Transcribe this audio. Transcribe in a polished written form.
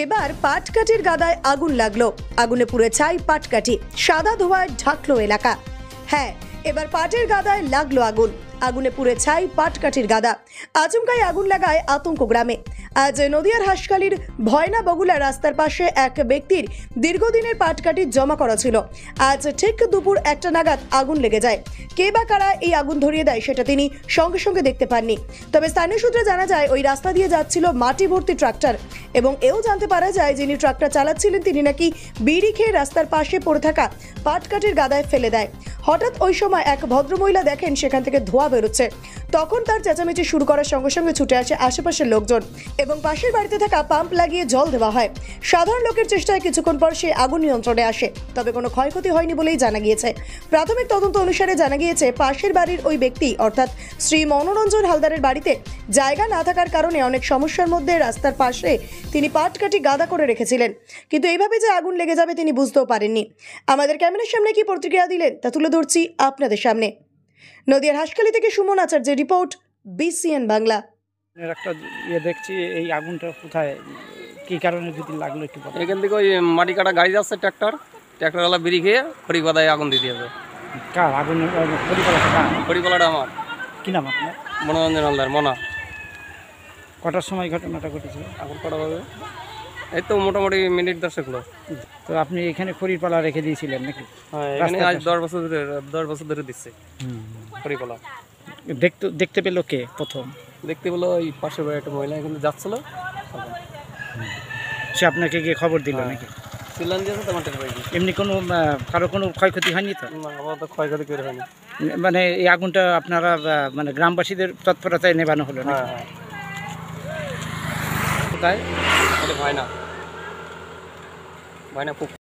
এবার পাটকাঠির গাদায় আগুন লাগলো, আগুনে পুড়ে ছাই পাটকাঠি, সাদা ধোঁয়ায় ঢাকলো এলাকা। হ্যাঁ, এবার পাটের গাদায় লাগলো আগুন, আগুনে পুড়ে ছাই পাটকাঠির গাদা। আচমকাই আগুন লাগায় আতঙ্ক গ্রামে। আজ নদিয়ার হাসখালির ভয়না বগুলা রাস্তার পাশে এক ব্যক্তির দীর্ঘদিনের পাটকাঠি জমা করা ছিল। আজ ঠিক দুপুর 1টা নাগাদ আগুন লেগে যায়। কে বা কারা এই আগুন ধরিয়ে দেয় সেটা তিনি সঙ্গে সঙ্গে দেখতে পাননি। তবে স্থানীয় সূত্রে জানা যায় ওই রাস্তা দিয়ে যাচ্ছিল মাটি ভর্তি ট্রাক্টর, এবং এও জানতে পারা যায় যিনি ট্রাক্টর চালাচ্ছিলেন তিনি নাকি বিড়ি খেয়ে রাস্তার পাশে পড়ে থাকা পাটকাঠির গাদায় ফেলে দেয়। হঠাৎ ওই সময় এক ভদ্রমহিলা দেখেন সেখান থেকে ধোঁয়া বেরোচ্ছে। তখন তার চেঁচামেচি শুরু করার সঙ্গে সঙ্গে ছুটে আসে আশেপাশের লোকজন এবং পাশের বাড়িতে থাকা পাম্প লাগিয়ে জল দেওয়া হয়। সাধারণ লোকের চেষ্টায় কিছুক্ষণ পর সেই আগুন নিয়ন্ত্রণে আসে, তবে কোনো ক্ষয়ক্ষতি হয়নি বলেই জানা গিয়েছে। প্রাথমিক তদন্ত অনুসারে জানা গিয়েছে পাশের বাড়ির ওই ব্যক্তি অর্থাৎ শ্রী মনোরঞ্জন হালদারের বাড়িতে জায়গা না থাকার কারণে অনেক সমস্যার মধ্যে রাস্তার পাশে তিনি পাটকাঠি গাদা করে রেখেছিলেন, কিন্তু এইভাবে যে আগুন লেগে যাবে তিনি বুঝতেও পারেননি। আমাদের ক্যামেরার সামনে কি প্রতিক্রিয়া দিলেন তা তুলে ধরছি আপনাদের সামনে। নদিয়ার হাসখালি থেকে সুমন আচার্যের রিপোর্ট, BCN বাংলা। একটা দেখছি এই আগুনটা কোথায় কি কারণে যদি লাগলো একটু বলুন। এখান থেকে ওই মাটি কাটা গাড়ি যাচ্ছে ট্রাক্টরওয়ালা বিড়ি খেয়ে খড়িপাতায় আগুন দিয়ে দিয়েছে। কার আগুন? খড়িপালাটা আমার। কি নাম আপনার? মনোরঞ্জন হালদার, মনা। কটার সময় ঘটনাটা ঘটেছিল? আগুন কটা হবে এই তো মোটামুটি মিনিট 10 হলো। তো আপনি এখানে খড়িপালা রেখে দিয়েছিলেন নাকি? হ্যাঁ, এখানে আজ 10 বছর ধরে দিচ্ছে খড়িপালা। দেখতে পেলো কে প্রথম? দেখতে পেলো ওই পাশের বাড়ি একটা মহিলা এখানে যাচ্ছিল, সে আপনাকে গিয়ে খবর দিল নাকি? সিলান দিয়েছে তো মাটির বাড়ি। এমনি কোনো কারো কোনো ক্ষয়ক্ষতি হয়নি তো? না, আমার তো ক্ষয়ক্ষতি করে হয়নি। মানে এই আগুনটা আপনারা মানে গ্রামবাসীদের তৎপরতায় নেভানো হলো না? হ্যাঁ, কোথায়? ভয়না পুকুর।